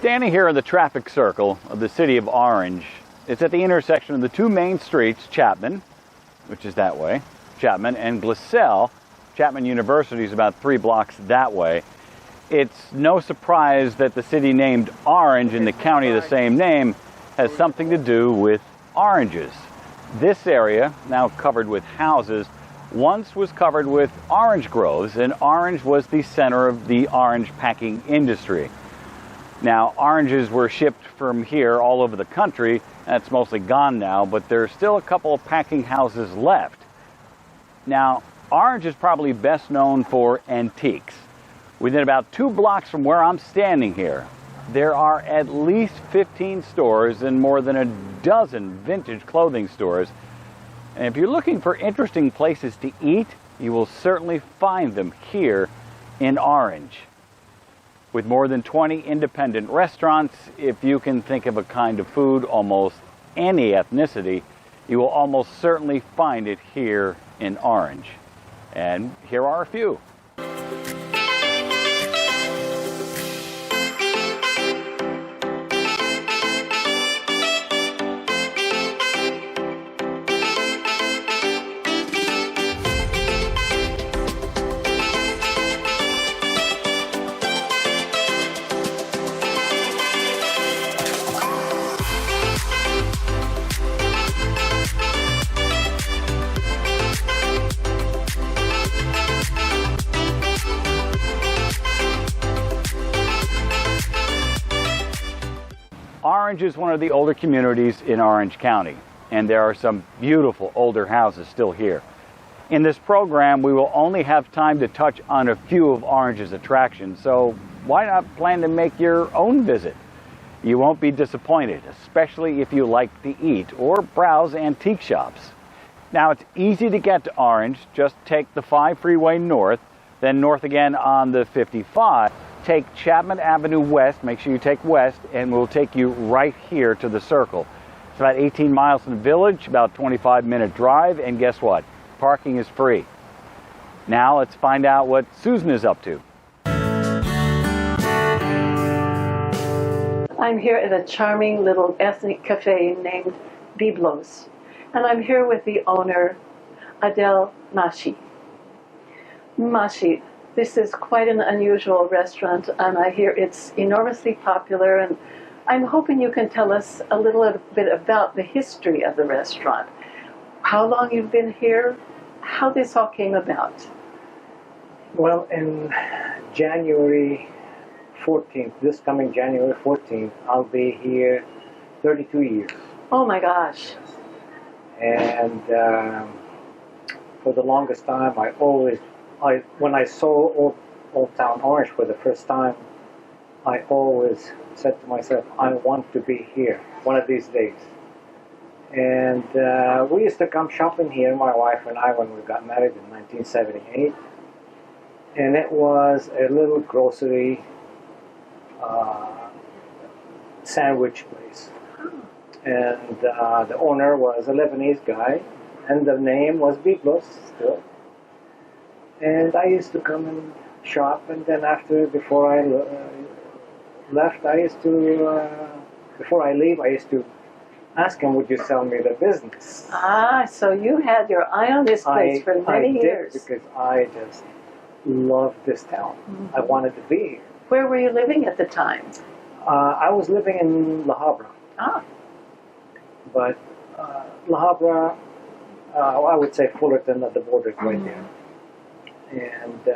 Standing here in the traffic circle of the city of Orange, it's at the intersection of the two main streets, Chapman, which is that way, Chapman, and Glassell. Chapman University is about 3 blocks that way. It's no surprise that the city named Orange in the county of the same name has something to do with oranges. This area, now covered with houses, once was covered with orange groves, and Orange was the center of the orange packing industry. Now, oranges were shipped from here all over the country. That's mostly gone now, but there's still a couple of packing houses left. Now, Orange is probably best known for antiques. Within about 2 blocks from where I'm standing here, there are at least 15 stores and more than a dozen vintage clothing stores. And if you're looking for interesting places to eat, you will certainly find them here in Orange. With more than 20 independent restaurants, if you can think of a kind of food, almost any ethnicity, you will almost certainly find it here in Orange. And here are a few. Orange is one of the older communities in Orange County, and there are some beautiful older houses still here. In this program, we will only have time to touch on a few of Orange's attractions, so why not plan to make your own visit? You won't be disappointed, especially if you like to eat or browse antique shops. Now, it's easy to get to Orange. Just take the 5 freeway north, then north again on the 55. Take Chapman Avenue west, make sure you take west, and we'll take you right here to the circle. It's about 18 miles from the village, about 25-minute drive, and guess what? Parking is free. Now let's find out what Susan is up to. I'm here at a charming little ethnic cafe named Biblos, and I'm here with the owner, Adele Mashi. Mashi, this is quite an unusual restaurant, and I hear it's enormously popular, and I'm hoping you can tell us a little bit about the history of the restaurant. How long you've been here, how this all came about. Well, in January 14th, this coming January 14th, I'll be here 32 years. Oh my gosh. And for the longest time, when I saw Old Town Orange for the first time, I always said to myself, I want to be here one of these days. And we used to come shopping here, my wife and I, when we got married in 1978. And it was a little grocery sandwich place. And the owner was a Lebanese guy, and the name was Biblos still. And I used to come and shop, and then before I left, before I leave, I used to ask him, would you sell me the business? Ah, so you had your eye on this place for many years. I did, because I just loved this town. Mm-hmm. I wanted to be here. Where were you living at the time? I was living in La Habra. Ah. But La Habra, I would say Fullerton at the border is right there. And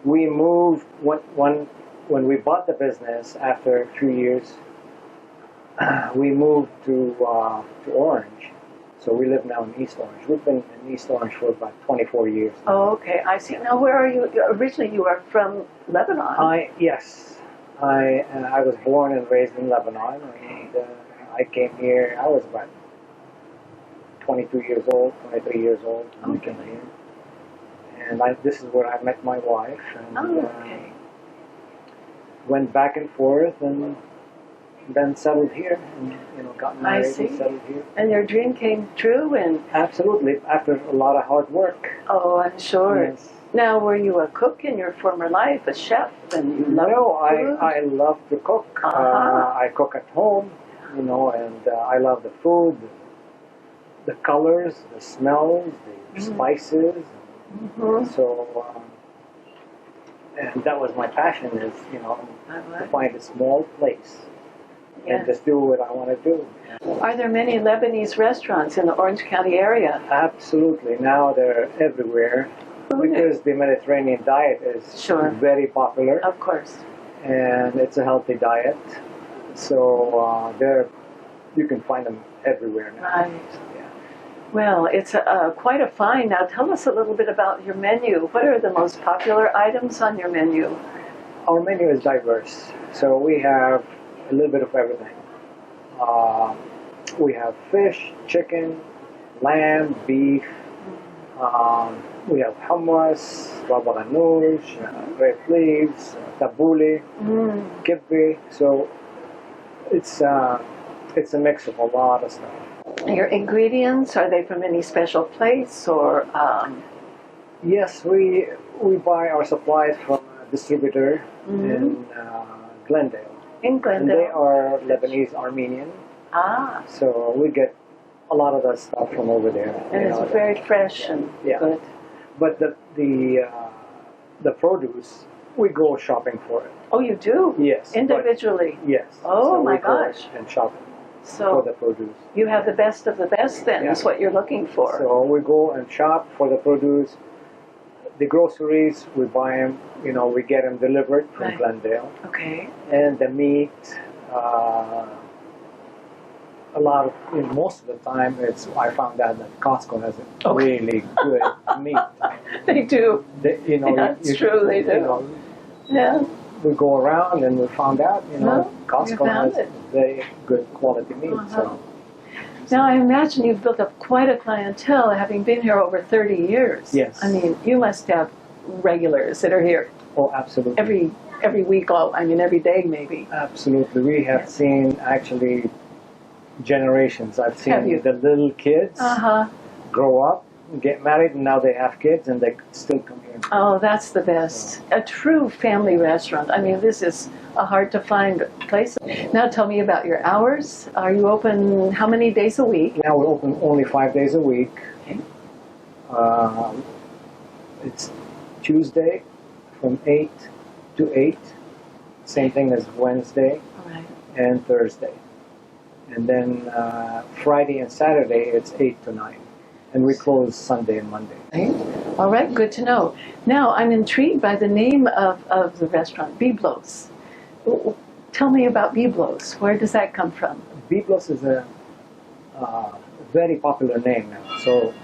we moved, when we bought the business, after a few years, we moved to Orange. So we live now in East Orange. We've been in East Orange for about 24 years now. Oh, okay. I see. Now, where are you? Originally, you are from Lebanon. Yes. I was born and raised in Lebanon. And I came here, I was about 23 years old when I came here. And this is where I met my wife. And, went back and forth, and then settled here, and got married and settled here. And your dream came true, and absolutely, after a lot of hard work. Oh, I'm sure. Yes. Now, were you a cook in your former life, a chef, and you love No, food? I love to cook. Uh-huh. I cook at home, you know, and I love the food, the colors, the smells, the spices. Mhm. So, and that was my passion is, you know, to find a small place Yeah. and just do what I want to do. Are there many Lebanese restaurants in the Orange County area? Absolutely. Now they're everywhere Who knew? because the Mediterranean diet is Sure. very popular Of course. and it's a healthy diet. So you can find them everywhere now. Right. Yeah. Well, it's quite a find. Now, tell us a little bit about your menu. What are the most popular items on your menu? Our menu is diverse, so we have a little bit of everything. We have fish, chicken, lamb, beef. We have hummus, baba ganoush, grape leaves, tabbouleh, kibbe. So it's a mix of a lot of stuff. Your ingredients, are they from any special place or? Yes, we buy our supplies from a distributor in Glendale. In And Glendale? they are Lebanese Armenian, Ah, so we get a lot of that stuff from over there. and you it's know. very fresh and Yeah. good. But the produce, we go shopping for it. Oh, you do? Yes. but- Individually? yes. Oh, So my we go gosh. and shop for So the produce. you have the best of the best then, is Yeah. what you're looking for. So we go and shop for the produce. The groceries, we buy them, you know, we get them delivered from Right. Glendale. Okay. And the meat, most of the time, I found out that Costco has a Okay. really good meat. They do. You know, Yeah, it's true, they do. You know, Yeah. we go around and we found out, you know, Well, Costco you found has it. very good quality meat. So Now, I imagine you've built up quite a clientele, having been here over 30 years. Yes. I mean, you must have regulars that are here oh, absolutely, every week, every day maybe. absolutely. We have seen actually generations. I've Have seen you? the little kids Uh-huh. grow up, get married, and now they have kids, and they still come here. Oh, that's the best. A true family restaurant. I mean, this is a hard to find place. Now tell me about your hours. Are you open how many days a week? Now we're open only 5 days a week. Okay. It's Tuesday from 8 to 8. Same thing as Wednesday All right. and Thursday. And then Friday and Saturday, it's 8 to 9. And we close Sunday and Monday. Right. All right, good to know. Now, I'm intrigued by the name of the restaurant, Biblos. Tell me about Biblos. Where does that come from? Biblos is a very popular name now. So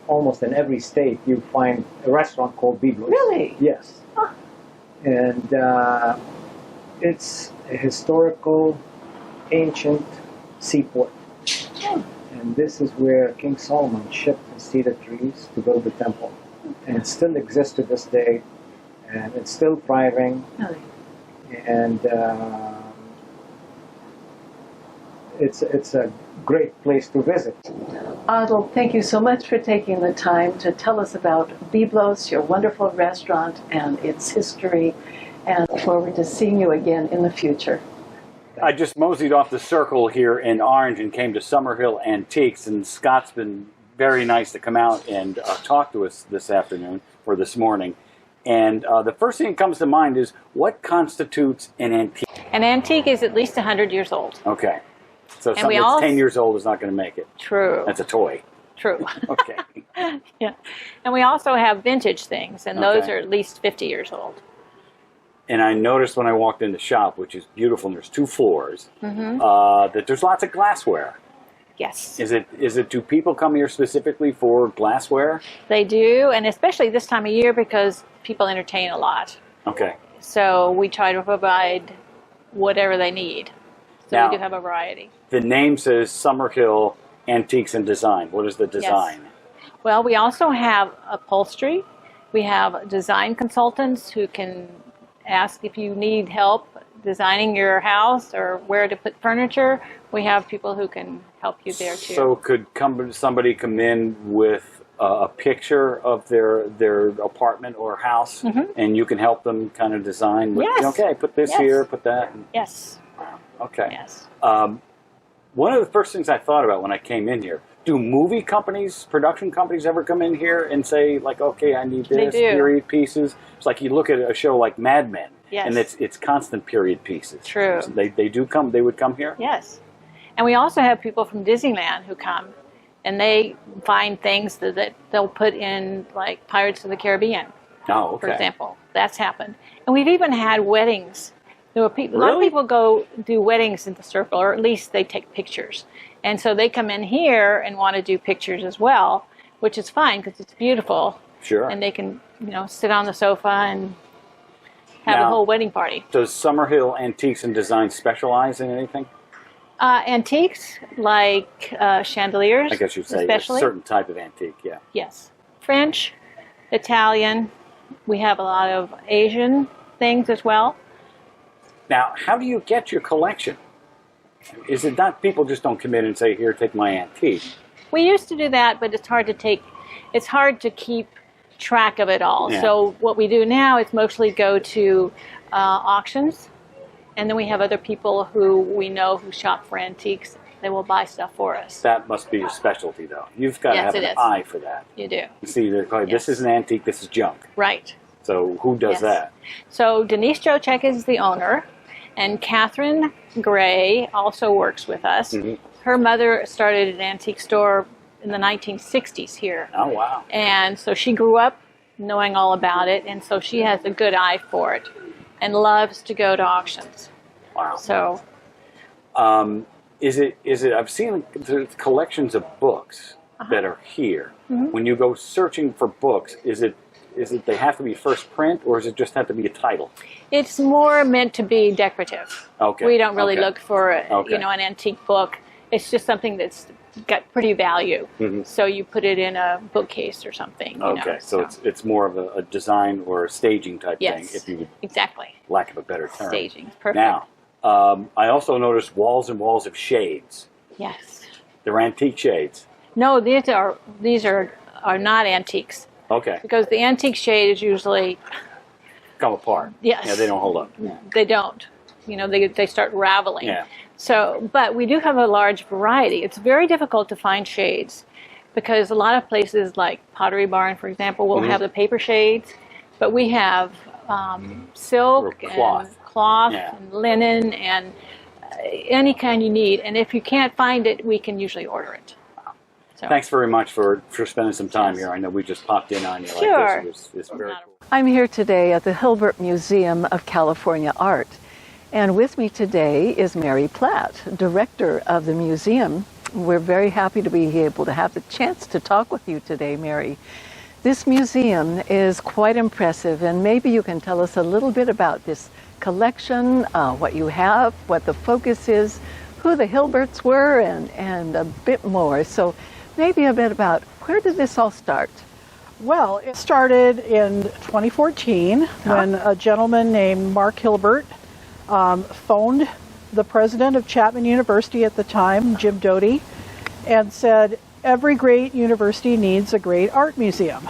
almost in every state, you find a restaurant called Biblos. Really? Yes. Huh. And it's a historical, ancient seaport. Oh. And this is where King Solomon shipped the cedar trees to build the temple. And it still exists to this day, and it's still thriving. Really? And it's a great place to visit. Adel, thank you so much for taking the time to tell us about Biblos, your wonderful restaurant, and its history, and look forward to seeing you again in the future. I just moseyed off the circle here in Orange and came to Summerhill Antiques, and Scott's been very nice to come out and talk to us this afternoon, or this morning. And the first thing that comes to mind is, what constitutes an antique? An antique is at least 100 years old. Okay. So And something we that's all- 10 years old is not going to make it. True. That's a toy. True. Okay. Yeah. And we also have vintage things, and those Okay. are at least 50 years old. And I noticed when I walked in the shop, which is beautiful, and there's 2 floors, that there's lots of glassware. Yes. Is it do people come here specifically for glassware? They do, and especially this time of year because people entertain a lot. Okay. So we try to provide whatever they need. So Now- we do have a variety. The name says Summerhill Antiques and Design. What is the design? Well, we also have upholstery. We have design consultants who can ask if you need help designing your house or where to put furniture. We have people who can help you there too. So could somebody come in with a picture of their apartment or house, and you can help them kind of design. With, Yes. Okay, put this Yes. here, put that. Yes. Okay. Yes. One of the first things I thought about when I came in here, do movie companies, production companies ever come in here and say, like, okay, I need They this, do. period pieces? It's like you look at a show like Mad Men, Yes. and it's constant period pieces. True. So they would come here? Yes. And we also have people from Disneyland who come, and they find things that they'll put in, like Pirates of the Caribbean, Oh, okay. for example. That's happened. And we've even had weddings. There were a lot of Really? people go do weddings in the circle, or at least they take pictures. And so they come in here and want to do pictures as well, which is fine because it's beautiful. Sure. And they can, sit on the sofa and have a Now- whole wedding party. Does Summerhill Antiques and Design specialize in anything? Antiques, like chandeliers, I guess you'd say especially. a certain type of antique, yeah. Yes. French, Italian. We have a lot of Asian things as well. Now, how do you get your collection? Is it not people just don't come in and say, here, take my antique? We used to do that, but it's hard to keep track of it all. Yeah. So what we do now is mostly go to auctions, and then we have other people who we know who shop for antiques. They will buy stuff for us. That must be your specialty, though. You've got to Yes, have it an is. eye for that. You do. You see, they're like, this Yes. is an antique, this is junk. Right. So who does Yes. that? So Denise Jocek is the owner, and Catherine Gray also works with us. Mm-hmm. Her mother started an antique store in the 1960s here. Oh, wow. And so she grew up knowing all about it, and so she has a good eye for it and loves to go to auctions. Wow. So Is it? I've seen the collections of books that are here. Mm-hmm. When you go searching for books, is it they have to be first print, or does it just have to be a title? it's more meant to be decorative. Okay. We don't really Okay. look for Okay. an antique book. It's just something that's got pretty value. Mhm. So you put it in a bookcase or something. you know, Okay, so it's more of a design or a staging type yes, thing, if you would, exactly. lack of a better term. Staging, perfect. Now, I also noticed walls and walls of shades. Yes. They're antique shades. No, these are not antiques, Okay, because the antique shade is usually come apart. Yes. Yeah, they don't hold up. they don't. They start raveling. Yeah. So, but we do have a large variety. It's very difficult to find shades because a lot of places like Pottery Barn, for example, will Mhm. have the paper shades, but we have silk Or cloth. and Yeah. and linen and any kind you need. And if you can't find it, we can usually order it. So, Thanks very much for spending some time Yes. here. I know we just popped in on you like Sure. this. It's very Not a- cool. I'm here today at the Hilbert Museum of California Art. And with me today is Mary Platt, director of the museum. We're very happy to be able to have the chance to talk with you today, Mary. This museum is quite impressive, and maybe you can tell us a little bit about this collection, what you have, what the focus is, who the Hilberts were, and a bit more. So maybe a bit about where did this all start? Well, it started in 2014 when a gentleman named Mark Hilbert phoned the president of Chapman University at the time, Jim Doty, and said, every great university needs a great art museum.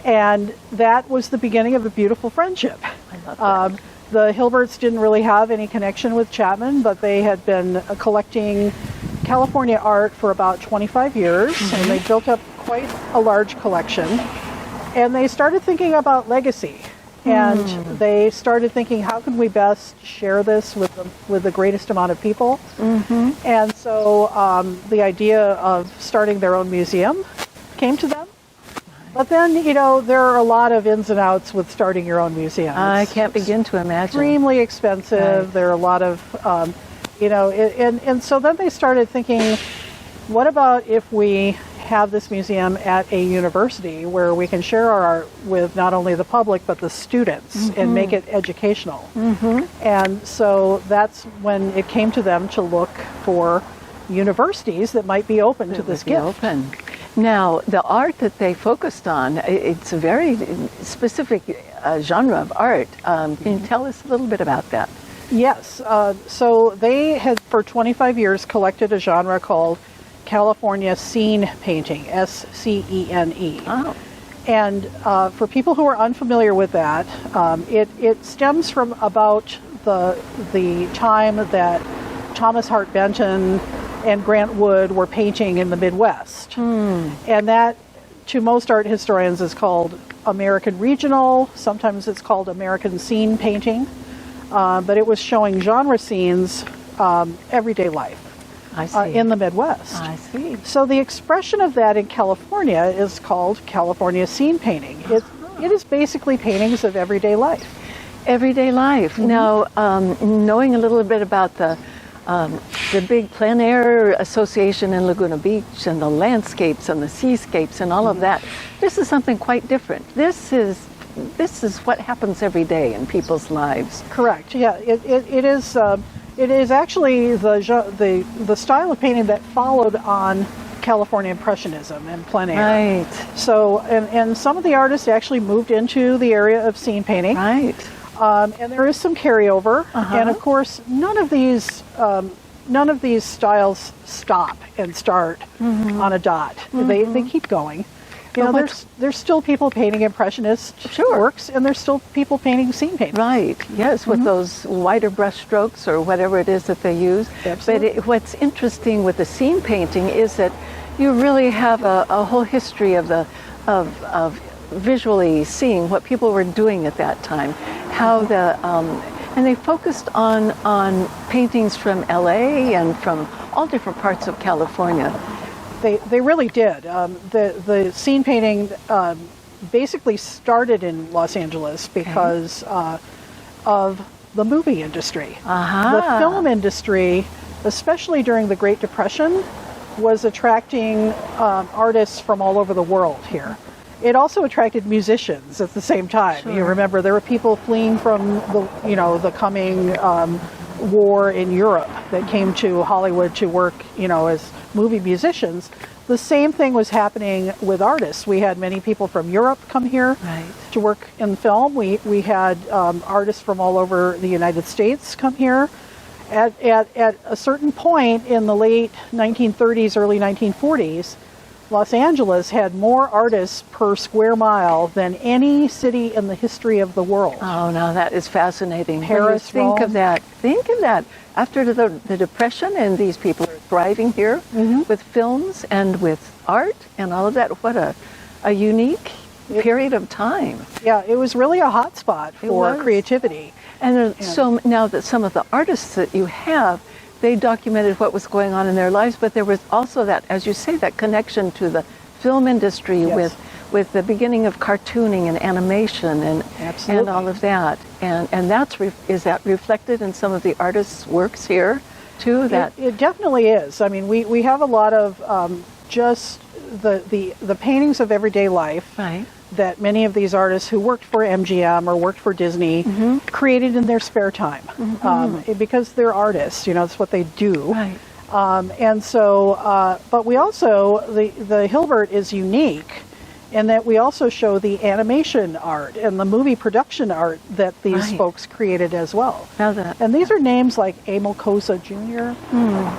And that was the beginning of a beautiful friendship. I love that. The Hilberts didn't really have any connection with Chapman, but they had been collecting California art for about 25 years, and they built up quite a large collection. And they started thinking about legacy. And they started thinking, how can we best share this with the greatest amount of people? And so the idea of starting their own museum came to them. But then, there are a lot of ins and outs with starting your own museum. I It's can't begin to imagine. extremely expensive. Right. There are a lot of, and so then they started thinking, what about if we have this museum at a university where we can share our art with not only the public but the students and make it educational? And so that's when it came to them to look for universities that might be open to this Be gift. open. Now, the art that they focused on, it's a very specific genre of art. Can you tell us a little bit about that? Yes. So they had, for 25 years, collected a genre called California Scene Painting, SCENE. Oh, And for people who are unfamiliar with that, it stems from about the time that Thomas Hart Benton and Grant Wood were painting in the Midwest. And that, to most art historians, is called American Regional. Sometimes it's called American Scene Painting. But it was showing genre scenes, everyday life. I see. In the Midwest. I see. So the expression of that in California is called California Scene Painting. It is basically paintings of everyday life. Everyday life. Now, knowing a little bit about the big plein air association in Laguna Beach and the landscapes and the seascapes and all of that, this is something quite different. This is what happens every day in people's lives. Correct. Yeah, it is. It is actually the style of painting that followed on California Impressionism and plein air. Right. So, and some of the artists actually moved into the area of scene painting. Right. And there is some carryover. And of course, none of these styles stop and start on a dot. They keep going. You know, there's still people painting Impressionist works, and there's still people painting scene paintings. Right, yes, with those wider brush strokes or whatever it is that they use. Absolutely. But what's interesting with the scene painting is that you really have a whole history of visually seeing what people were doing at that time, how and they focused on paintings from LA and from all different parts of California. They really did. The scene painting basically started in Los Angeles because of the movie industry. The film industry, especially during the Great Depression, was attracting artists from all over the world here. It also attracted musicians at the same time. You remember there were people fleeing from the coming war in Europe that came to Hollywood to work, as movie musicians. The same thing was happening with artists. We had many people from Europe come here to work in film. We had artists from all over the United States come here. At a certain point in the late 1930s, early 1940s, Los Angeles had more artists per square mile than any city in the history of the world. Oh, now that is fascinating. Paris, when you Rome. Think of that. After the Depression, and these people are thriving here with films and with art and all of that. What a unique period of time. Yeah, it was really a hot spot for creativity. And so now that some of the artists that you have, they documented what was going on in their lives, but there was also that, as you say, that connection to the film industry with the beginning of cartooning and animation and all of that. And is that reflected in some of the artists' works here too? It definitely is. I mean, we have a lot of just the paintings of everyday life. Right. That many of these artists who worked for MGM or worked for Disney created in their spare time because they're artists, it's what they do. Right. And so, but we also, the Hilbert is unique in that we also show the animation art and the movie production art that these folks created as well. And these are names like Emil Koza Jr.,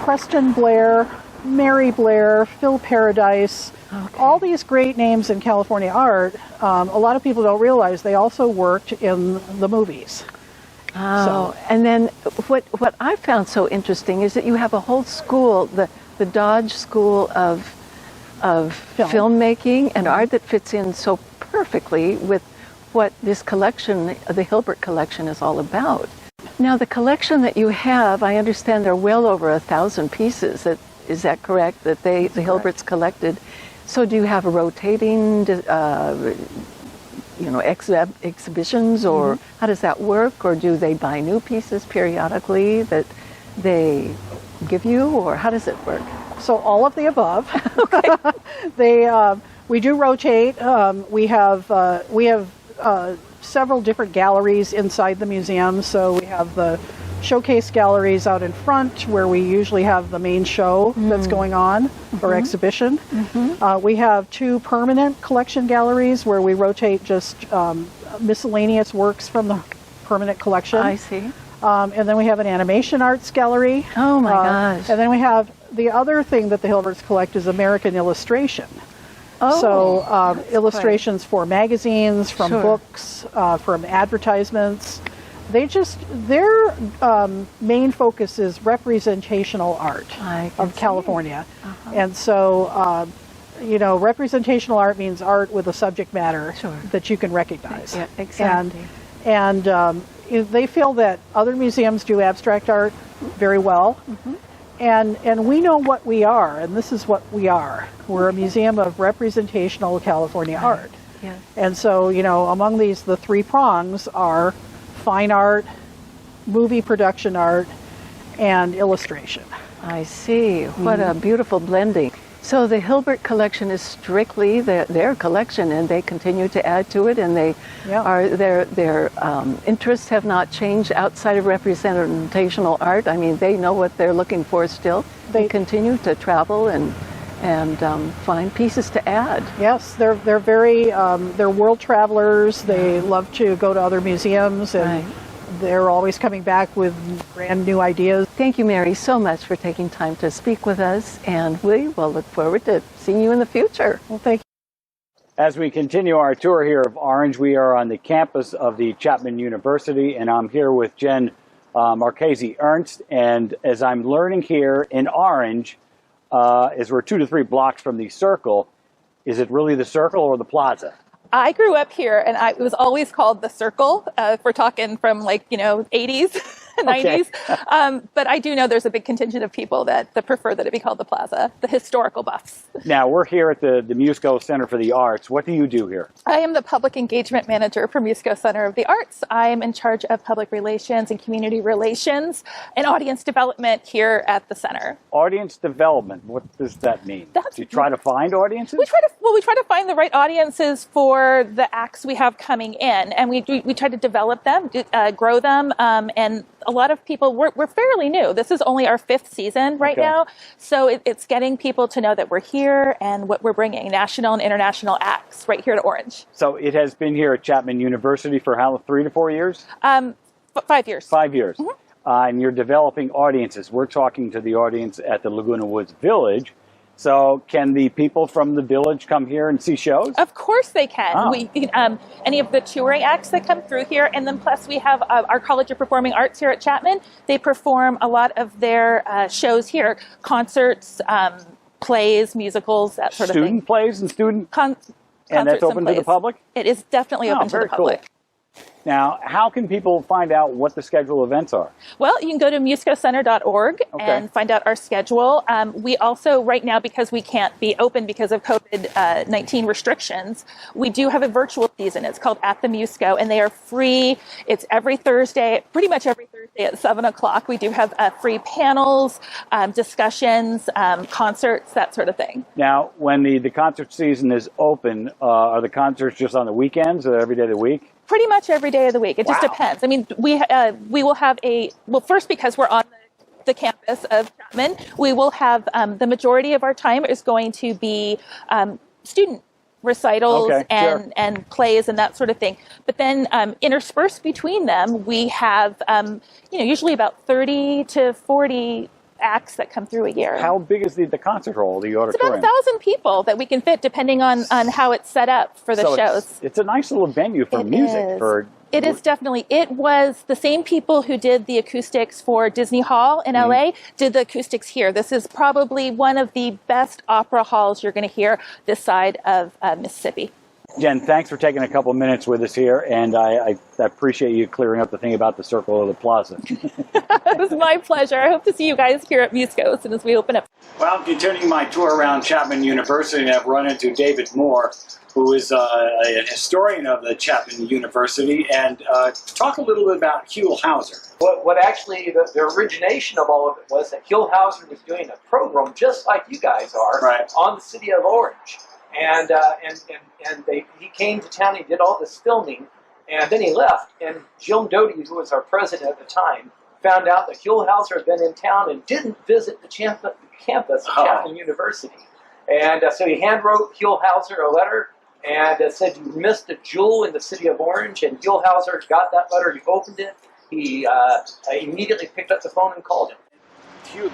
Preston Blair, Mary Blair, Phil Paradise, all these great names in California art. A lot of people don't realize they also worked in the movies. Oh, and then what I found so interesting is that you have a whole school, the Dodge School of filmmaking and art that fits in so perfectly with what this collection, the Hilbert collection, is all about. Now, the collection that you have, I understand there are well over 1,000 pieces. Is that correct? That the Hilberts collected. So, do you have rotating, exhibitions, or how does that work? Or do they buy new pieces periodically that they give you, or how does it work? So all of the above. We do rotate. We have several different galleries inside the museum. So we have the showcase galleries out in front where we usually have the main show that's going on or exhibition. We have 2 permanent collection galleries where we rotate just miscellaneous works from the permanent collection. I see. And then we have an animation arts gallery. Oh my gosh. And then we have the other thing that the Hilberts collect is American illustration. Oh, So illustrations for magazines, from Sure. books, from advertisements. Their main focus is representational art I can of see. California. And so, representational art means art with a subject matter Sure. that you can recognize. Yeah, exactly. And they feel that other museums do abstract art very well. And we know what we are, and this is what we are. We're a museum of representational California art. Yes. And so, among these, the three prongs are fine art, movie production art, and illustration. I see. What a beautiful blending. So the Hilbert collection is strictly their collection, and they continue to add to it, and they Yeah. are their interests have not changed outside of representational art. I mean, they know what they're looking for still. They continue to travel and find pieces to add. Yes, they're very they're world travelers. They love to go to other museums, and Right. they're always coming back with brand new ideas. Thank you, Mary, so much for taking time to speak with us, and we will look forward to seeing you in the future. Well, thank you. As we continue our tour here of Orange, we are on the campus of the Chapman University, and I'm here with Jen Marchese Ernst. And as I'm learning here in Orange, as we're 2 to 3 blocks from the Circle, is it really the Circle or the Plaza? I grew up here, and it was always called the Circle. If we're talking from 80s, 90s. But I do know there's a big contingent of people that prefer that it be called the Plaza, the historical buffs. Now, we're here at the Musco Center for the Arts. What do you do here? I am the public engagement manager for Musco Center of the Arts. I am in charge of public relations and community relations and audience development here at the center. Audience development, what does that mean? Do you try to find audiences? We try to find the right audiences for the acts we have coming in, and we try to develop them, grow them, and a lot of people, we're fairly new. This is only our 5th season right now, so it's getting people to know that we're here and what we're bringing, national and international acts right here to Orange. So it has been here at Chapman University for how, 3 to 4 years? 5 years. 5 years. And you're developing audiences. We're talking to the audience at the Laguna Woods Village. So can the people from the village come here and see shows? Of course they can. Oh. Any of the touring acts that come through here, and then plus we have our College of Performing Arts here at Chapman. They perform a lot of their shows here, concerts, plays, musicals, that sort of thing. Student plays and student... Concerts and that's open to the plays. public? It is definitely open to very the public. Cool. Now, how can people find out what the scheduled events are? Well, you can go to muscocenter.org and find out our schedule. We also, right now, because we can't be open because of COVID-19 restrictions, we do have a virtual season. It's called At the Musco, and they are free. It's every Thursday, pretty much every Thursday at 7 o'clock. We do have free panels, discussions, concerts, that sort of thing. Now, when the concert season is open, are the concerts just on the weekends or every day of the week? Pretty much every day of the week. It just depends. I mean, we will have first, because we're on the campus of Chapman, we will have the majority of our time is going to be student recitals and plays and that sort of thing. But then interspersed between them, we have usually about 30 to 40 acts that come through a year. How big is the concert hall, the auditorium? It's about 1,000 people that we can fit, depending on how it's set up for the shows. It's a nice little venue for music. It is definitely. It was the same people who did the acoustics for Disney Hall in LA did the acoustics here. This is probably one of the best opera halls you're going to hear this side of Mississippi. Jen, thanks for taking a couple minutes with us here, and I appreciate you clearing up the thing about the Circle or the Plaza. It was my pleasure. I hope to see you guys here at Musco as soon as we open up. Well, I'm continuing my tour around Chapman University, and I've run into David Moore, who is a historian of the Chapman University, and talk a little bit about Huell Hauser. What actually, the origination of all of it was that Huell Hauser was doing a program just like you guys are on the city of Orange. And he came to town, he did all this filming, and then he left. And Jim Doty, who was our president at the time, found out that Huell Hauser had been in town and didn't visit the campus of Chapman University. And so he handwrote Huell Hauser a letter and said, "You missed a jewel in the city of Orange." And Huell Hauser got that letter, he opened it, he immediately picked up the phone and called him.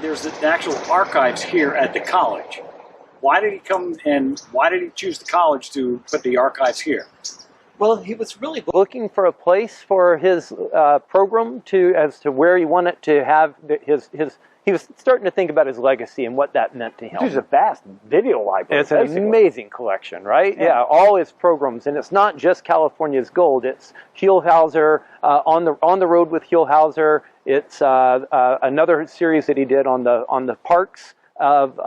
there's the actual archives here at the college. Why did he come and why did he choose the college to put the archives here? Well, he was really looking for a place for his program as to where he wanted to have his. He was starting to think about his legacy and what that meant to him. It's a vast video library. It's an amazing collection, right? Yeah, all his programs, and it's not just California's Gold. It's Huelhauser, on the road with Huelhauser. It's another series that he did on the parks of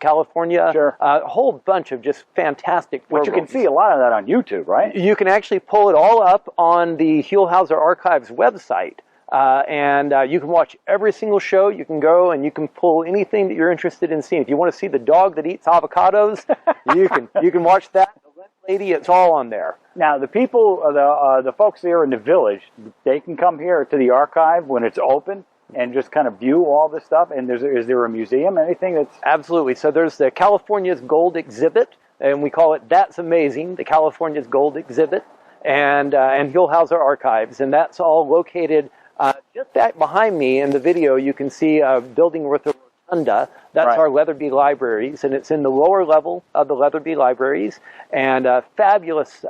California. Sure. A whole bunch of just fantastic programs. But you can see a lot of that on YouTube, right? You can actually pull it all up on the Huelhauser Archives website. And you can watch every single show. You can go and you can pull anything that you're interested in seeing. If you want to see the dog that eats avocados, you can watch that. The Lint Lady, it's all on there. Now, the people, the folks there in the village, they can come here to the archive when it's open and just kind of view all this stuff. And is there a museum, anything that's... Absolutely. So there's the California's Gold exhibit, and we call it That's Amazing, the California's Gold exhibit, and Huelhauser Archives, and that's all located just back behind me in the video. You can see a building with a rotunda. That's our Leatherby Libraries, and it's in the lower level of the Leatherby Libraries, and a fabulous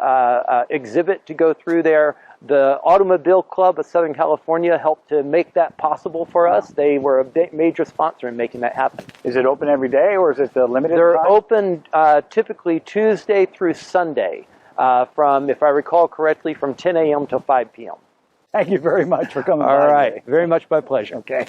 exhibit to go through there. The Automobile Club of Southern California helped to make that possible for us. They were a major sponsor in making that happen. Is it open every day, or is it limited They're time? open typically Tuesday through Sunday, from, if I recall correctly, from 10 a.m. to 5 p.m. Thank you very much for coming by. All right. Very much my pleasure. Okay.